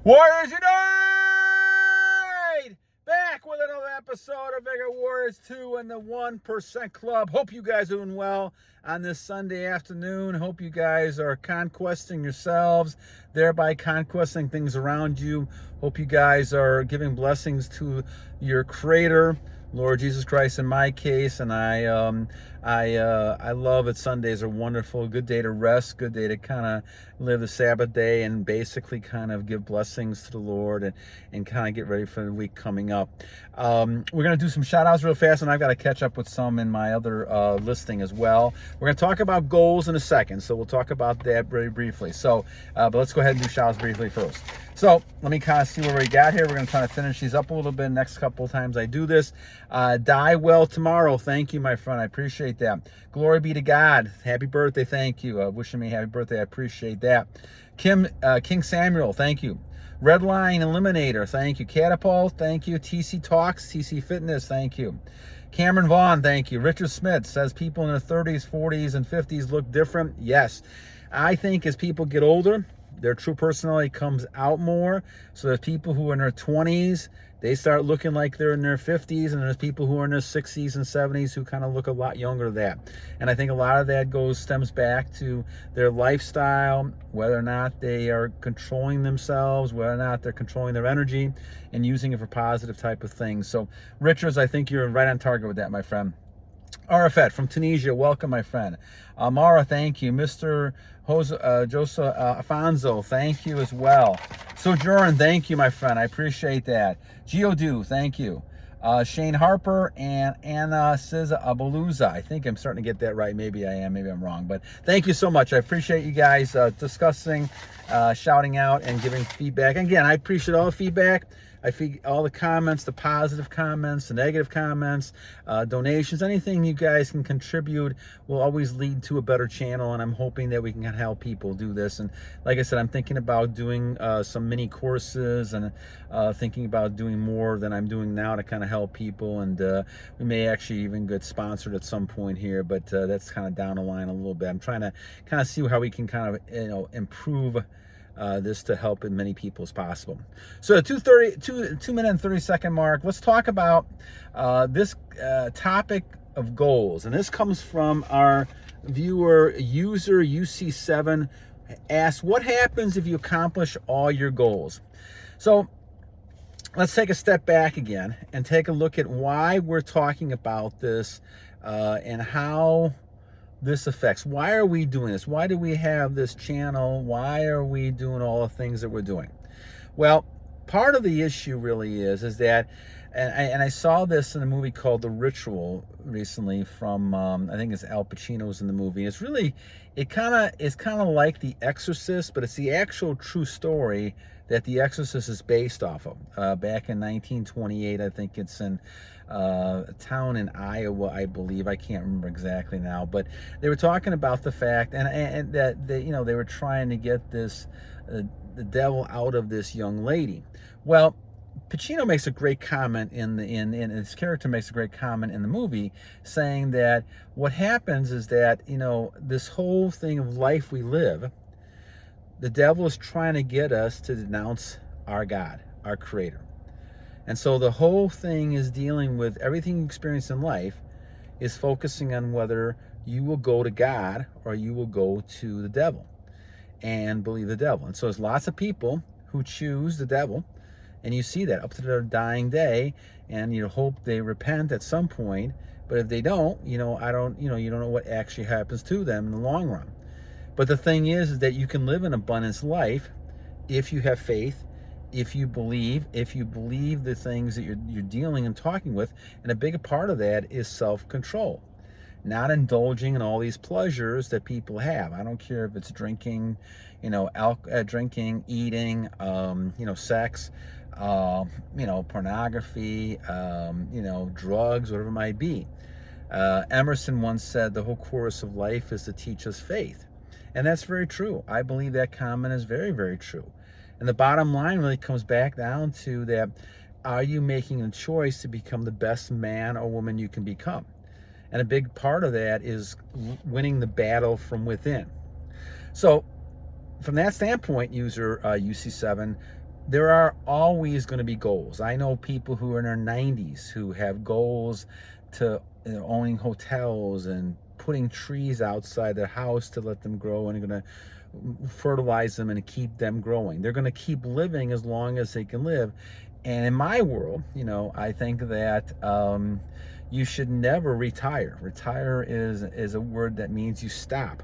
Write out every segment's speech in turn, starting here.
Warriors Unite! Back with another episode of Vigor Warriors 2 and the 1% Club. Hope you guys are doing well on this Sunday afternoon. Hope you guys are conquesting yourselves, thereby conquesting things around you. Hope you guys are giving blessings to your Creator, Lord Jesus Christ in my case, and I love it. Sundays are wonderful. Good day to rest, good day to kind of live the Sabbath day and basically kind of give blessings to the Lord and kind of get ready for the week coming up. We're going to do some shout outs real fast, and I've got to catch up with some in my other listing as well. We're going to talk about goals in a second, so we'll talk about that very briefly. So, but let's go ahead and do shout outs briefly first. So let me kind of see where we got here. We're going to try to finish these up a little bit next couple of times I do this. Die well tomorrow. Thank you, my friend. I appreciate that. Glory be to God. Happy birthday. Thank you. Wishing me happy birthday. I appreciate that. King Samuel. Thank you. Redline Eliminator. Thank you. Capitalt. Thank you. TC Talks. TC Fitness. Thank you. Cameron Vaughn. Thank you. Richard Smith says people in their 30s, 40s, and 50s look different. Yes. I think as people get older, their true personality comes out more. So there's people who are in their 20s, they start looking like they're in their 50s, and there's people who are in their 60s and 70s who kind of look a lot younger than that. And I think a lot of that stems back to their lifestyle, whether or not they are controlling themselves, whether or not they're controlling their energy and using it for positive type of things. So Richards, I think you're right on target with that, my friend. Arafet from Tunisia, welcome, my friend. Mora, thank you. Mr. Joao Afonso, thank you as well. Sjoerd, thank you, my friend. I appreciate that. Giodude, thank you. Shane Harper and Anansizabalaza. I think I'm starting to get that right. Maybe I am, maybe I'm wrong. But thank you so much. I appreciate you guys discussing, shouting out, and giving feedback. Again, I appreciate all the feedback. I feed all the comments, the positive comments, the negative comments, donations, anything you guys can contribute will always lead to a better channel, and I'm hoping that we can help people do this. And like I said, I'm thinking about doing some mini courses and thinking about doing more than I'm doing now to kind of help people, and we may actually even get sponsored at some point here, but that's kind of down the line a little bit. I'm trying to kind of see how we can kind of improve this to help as many people as possible. So 2 minute and 30 second mark, let's talk about this topic of goals. And this comes from our viewer, user UC7, asks, what happens if you accomplish all your goals? So let's take a step back again and take a look at why we're talking about this and how this affects. Why are we doing this? Why do we have this channel? Why are we doing all the things that we're doing? Well, part of the issue really is that, and I saw this in a movie called The Ritual recently from, I think it's Al Pacino's in the movie. It's really, it's kind of like The Exorcist, but it's the actual true story that The Exorcist is based off of. Back in 1928, I think it's in a town in Iowa, I believe. I can't remember exactly now, but they were talking about the fact and that they, they were trying to get this the devil out of this young lady. Well, Pacino makes a great comment in his character makes a great comment in the movie, saying that what happens is that this whole thing of life we live, the devil is trying to get us to denounce our God, our Creator. And so the whole thing is dealing with everything you experience in life is focusing on whether you will go to God or you will go to the devil and believe the devil. And so there's lots of people who choose the devil, and you see that up to their dying day, and you hope they repent at some point. But if they don't, you don't know what actually happens to them in the long run. But the thing is that you can live an abundance life if you have faith, if you believe the things that you're dealing and talking with. And a big part of that is self-control, not indulging in all these pleasures that people have. I don't care if it's drinking, drinking, eating, sex, pornography, drugs, whatever it might be. Emerson once said the whole course of life is to teach us faith. And that's very true. I believe that comment is very, very true. And the bottom line really comes back down to that, are you making a choice to become the best man or woman you can become? And a big part of that is winning the battle from within. So from that standpoint, user UC7, there are always going to be goals. I know people who are in their 90s who have goals to owning hotels and putting trees outside their house to let them grow, and are going to fertilize them and keep them growing. They're going to keep living as long as they can live. And in my world, I think that you should never retire. Retire is a word that means you stop.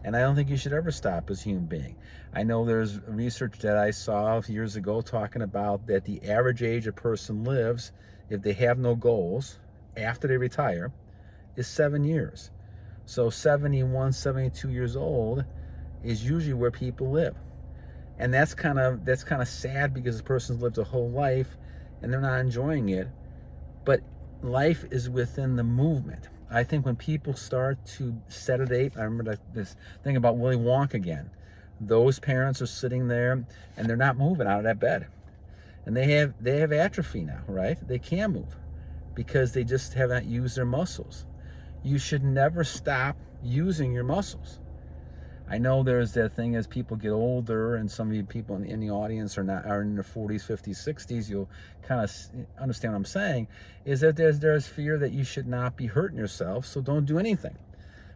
And I don't think you should ever stop as a human being. I know there's research that I saw years ago talking about that the average age a person lives, if they have no goals after they retire, is 7 years. So 71, 72 years old is usually where people live. And that's kind of sad, because the person's lived a whole life and they're not enjoying it. But life is within the movement. I think when people start to sedate, I remember this thing about Willy Wonka again. Those parents are sitting there and they're not moving out of that bed. And they have atrophy now, right? They can't move because they just haven't used their muscles. You should never stop using your muscles. I know there's that thing as people get older, and some of you people in the audience are in their 40s, 50s, 60s, you'll kind of understand what I'm saying, is that there's fear that you should not be hurting yourself, so don't do anything.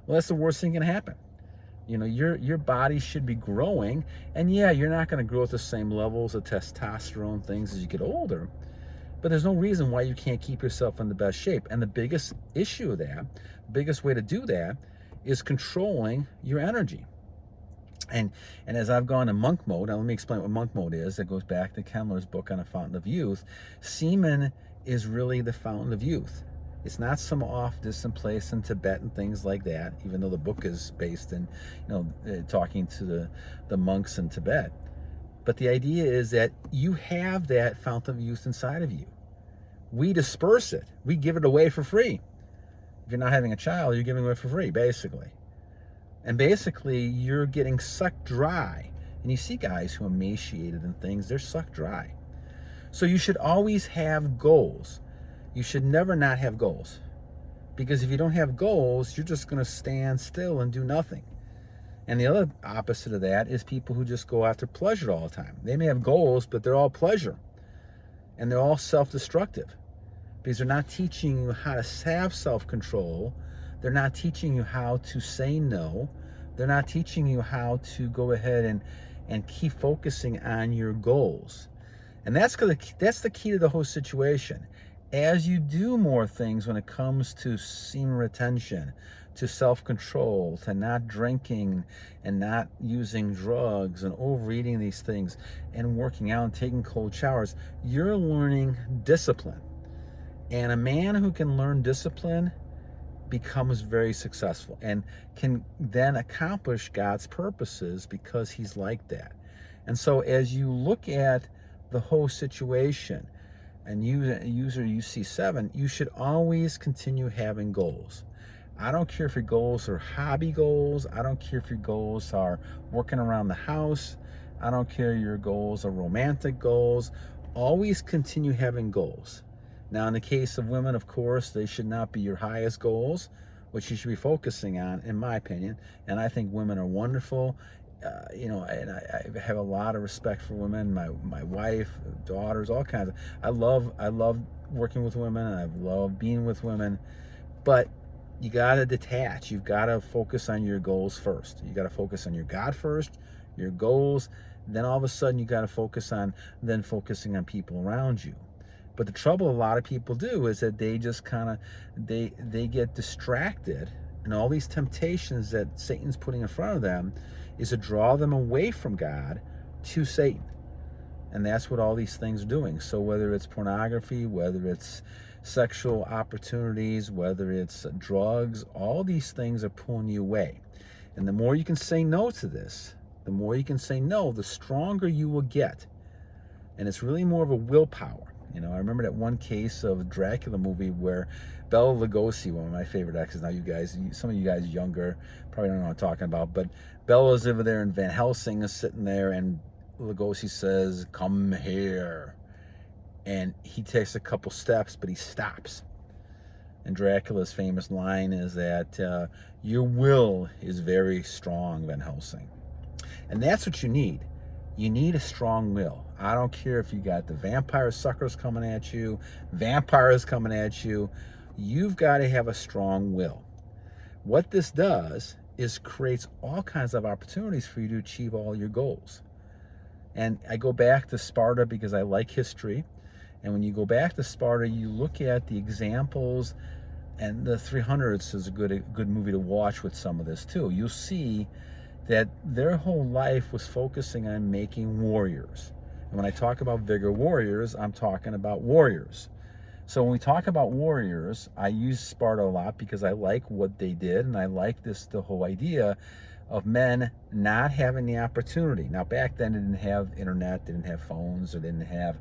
Well, that's the worst thing that can happen. Your body should be growing, and yeah, you're not going to grow at the same levels of testosterone things as you get older, but there's no reason why you can't keep yourself in the best shape. And the biggest issue of that, the biggest way to do that, is controlling your energy. And as I've gone to monk mode, now let me explain what monk mode is. That goes back to Kemmler's book on a fountain of youth. Semen is really the fountain of youth. It's not some off distant place in Tibet and things like that, even though the book is based in, talking to the monks in Tibet. But the idea is that you have that fountain of youth inside of you. We disperse it. We give it away for free. If you're not having a child, you're giving it away for free, basically. And basically, you're getting sucked dry. And you see guys who are emaciated and things, they're sucked dry. So you should always have goals. You should never not have goals. Because if you don't have goals, you're just going to stand still and do nothing. And the other opposite of that is people who just go after pleasure all the time. They may have goals, but they're all pleasure. And they're all self-destructive. Because they're not teaching you how to have self-control. They're not teaching you how to say no. They're not teaching you how to go ahead and keep focusing on your goals. And that's the key to the whole situation. As you do more things when it comes to semen retention, to self-control, to not drinking and not using drugs and overeating these things and working out and taking cold showers, you're learning discipline. And a man who can learn discipline becomes very successful and can then accomplish God's purposes because he's like that. And so as you look at the whole situation and user UC7, you should always continue having goals. I don't care if your goals are hobby goals. I don't care if your goals are working around the house. I don't care if your goals are romantic goals. Always continue having goals. Now, in the case of women, of course, they should not be your highest goals, which you should be focusing on, in my opinion. And I think women are wonderful, and I have a lot of respect for women. My wife, daughters, all kinds of. I love working with women. And I love being with women, but you got to detach. You've got to focus on your goals first. You got to focus on your God first, your goals. Then all of a sudden, you got to focusing on people around you. But the trouble a lot of people do is that they just they get distracted, and all these temptations that Satan's putting in front of them is to draw them away from God to Satan. And that's what all these things are doing. So whether it's pornography, whether it's sexual opportunities, whether it's drugs, all these things are pulling you away. And the more you can say no to this, the more you can say no, the stronger you will get. And it's really more of a willpower. I remember that one case of Dracula movie where Bela Lugosi, one of my favorite actors, now some of you guys younger probably don't know what I'm talking about, but Bela's over there and Van Helsing is sitting there and Lugosi says, "Come here." And he takes a couple steps, but he stops. And Dracula's famous line is that your will is very strong, Van Helsing. And that's what you need. You need a strong will. I don't care if you got the vampire suckers coming at you, vampires coming at you. You've got to have a strong will. What this does is creates all kinds of opportunities for you to achieve all your goals. And I go back to Sparta because I like history. And when you go back to Sparta, you look at the examples, and the 300s is a good movie to watch with some of this too. You'll see that their whole life was focusing on making warriors. And when I talk about vigor warriors, I'm talking about warriors. So when we talk about warriors, I use Sparta a lot because I like what they did, and I like the whole idea of men not having the opportunity. Now back then they didn't have internet, they didn't have phones, or they didn't have,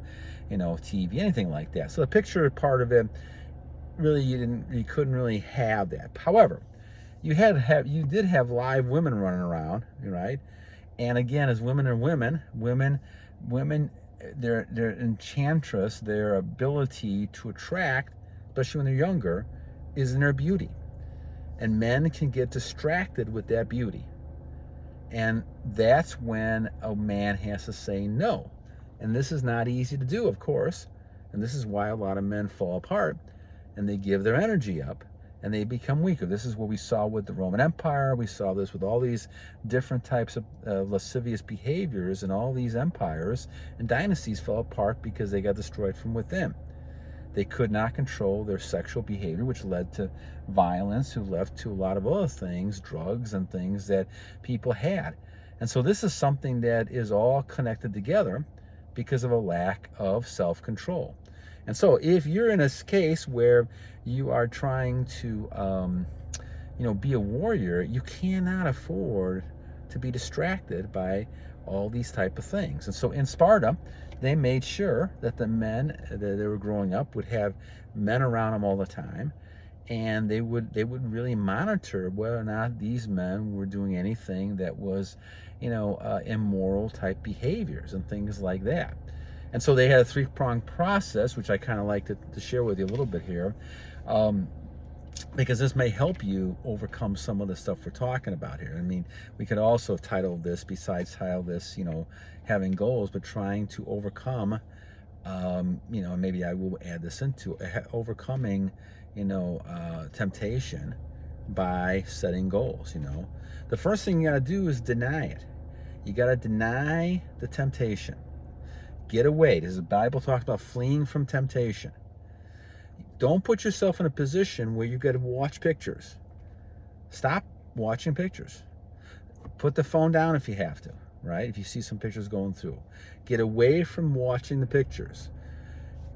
TV, anything like that. So the picture part of it, really you couldn't really have that. However, you did have live women running around, right? And again, as women are women, their enchantress, their ability to attract, especially when they're younger, is in their beauty. And men can get distracted with that beauty. And that's when a man has to say no. And this is not easy to do, of course. And this is why a lot of men fall apart and they give their energy up and they become weaker. This is what we saw with the Roman Empire. We saw this with all these different types of lascivious behaviors, and all these empires and dynasties fell apart because they got destroyed from within. They could not control their sexual behavior, which led to violence, who led to a lot of other things, drugs and things that people had. And so this is something that is all connected together because of a lack of self-control. And so if you're in a case where you are trying to, be a warrior, you cannot afford to be distracted by all these type of things. And so in Sparta, they made sure that the men that they were growing up would have men around them all the time, and they would really monitor whether or not these men were doing anything that was, immoral type behaviors and things like that. And so they had a three-pronged process, which I kind of like to share with you a little bit here, because this may help you overcome some of the stuff we're talking about here. I mean, we could also title this, having goals, but trying to overcome, maybe I will add this into overcoming, temptation by setting goals. The first thing you got to do is deny it. You got to deny the temptation. Get away. The Bible talks about fleeing from temptation. Don't put yourself in a position where you got to watch pictures. Stop watching pictures. Put the phone down if you have to, right? If you see some pictures going through. Get away from watching the pictures.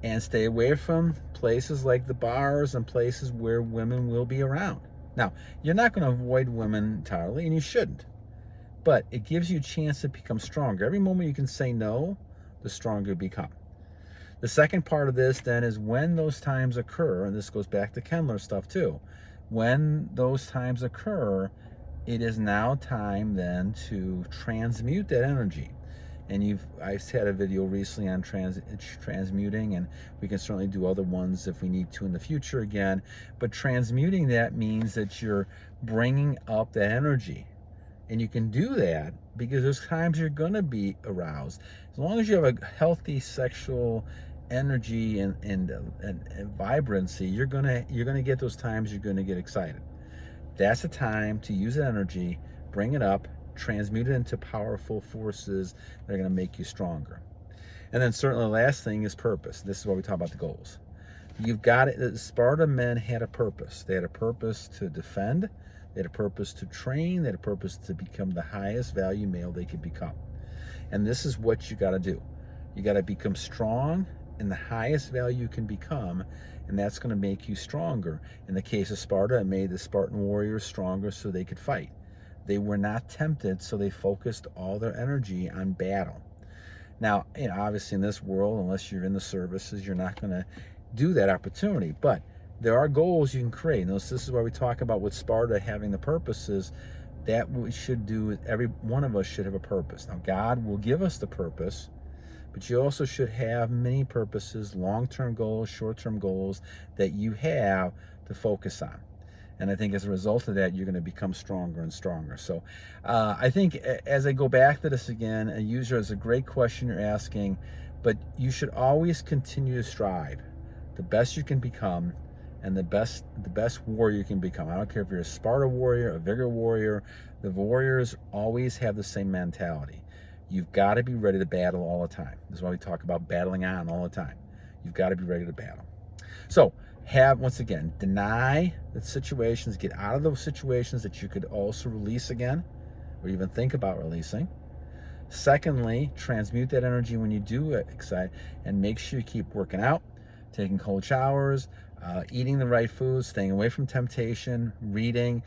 And stay away from places like the bars and places where women will be around. Now, you're not going to avoid women entirely, and you shouldn't. But it gives you a chance to become stronger. Every moment you can say no, the stronger you become. The second part of this then is when those times occur, and this goes back to Kendler stuff too, when those times occur, it is now time then to transmute that energy. And I've had a video recently on transmuting, and we can certainly do other ones if we need to in the future again. But transmuting, that means that you're bringing up that energy. And you can do that because there's times you're going to be aroused. As long as you have a healthy sexual energy and vibrancy, you're gonna get those times you're going to get excited. That's the time to use that energy, bring it up, transmute it into powerful forces that are going to make you stronger. And then certainly the last thing is purpose. This is where we talk about the goals. You've got it. The Sparta men had a purpose. They had a purpose to defend. They had a purpose to train. They had a purpose to become the highest value male they could become. And this is what you got to do. You got to become strong in the highest value you can become, and that's going to make you stronger. In the case of Sparta, it made the Spartan warriors stronger so they could fight. They were not tempted, so they focused all their energy on battle. Now, obviously in this world, unless you're in the services, you're not going to do that opportunity. But there are goals you can create. And this is why we talk about with Sparta having the purposes that we should do. Every one of us should have a purpose. Now, God will give us the purpose, but you also should have many purposes, long-term goals, short-term goals that you have to focus on. And I think as a result of that, you're going to become stronger and stronger. So I think as I go back to this again, a user is a great question you're asking, but you should always continue to strive. The best you can become, and the best warrior you can become. I don't care if you're a Sparta warrior, a Vigor warrior. The warriors always have the same mentality. You've got to be ready to battle all the time. This is why we talk about battling on all the time. You've got to be ready to battle. So once again, deny the situations, get out of those situations that you could also release again, or even think about releasing. Secondly, transmute that energy when you do excite, and make sure you keep working out, taking cold showers, eating the right foods, staying away from temptation, reading,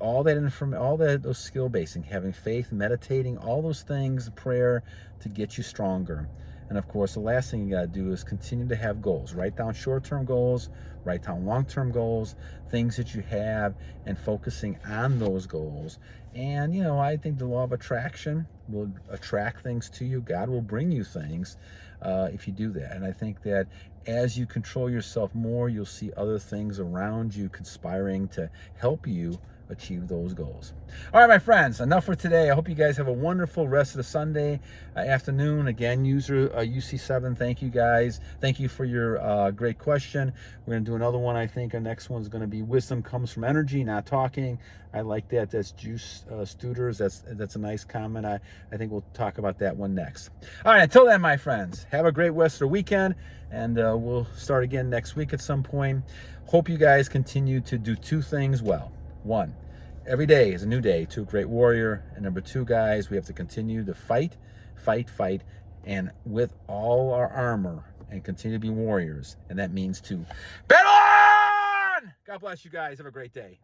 all those skill basing, having faith, meditating, all those things, prayer to get you stronger. And of course, the last thing you got to do is continue to have goals. Write down short-term goals, write down long-term goals, things that you have, and focusing on those goals. And, you know, I think the law of attraction will attract things to you. God will bring you things if you do that. And I think that as you control yourself more, you'll see other things around you conspiring to help you achieve those goals. All right, my friends, enough for today. I hope you guys have a wonderful rest of the Sunday afternoon. Again, user UC7, thank you guys. Thank you for your great question. We're going to do another one. I think our next one's going to be wisdom comes from energy, not talking. I like that. That's Juice Studers. That's a nice comment. I think we'll talk about that one next. All right, until then, my friends, have a great rest of the weekend, and we'll start again next week at some point. Hope you guys continue to do two things well. One, every day is a new day to a great warrior. And number two, guys, we have to continue to fight, and with all our armor, and continue to be warriors. And that means to battle on! God bless you guys. Have a great day.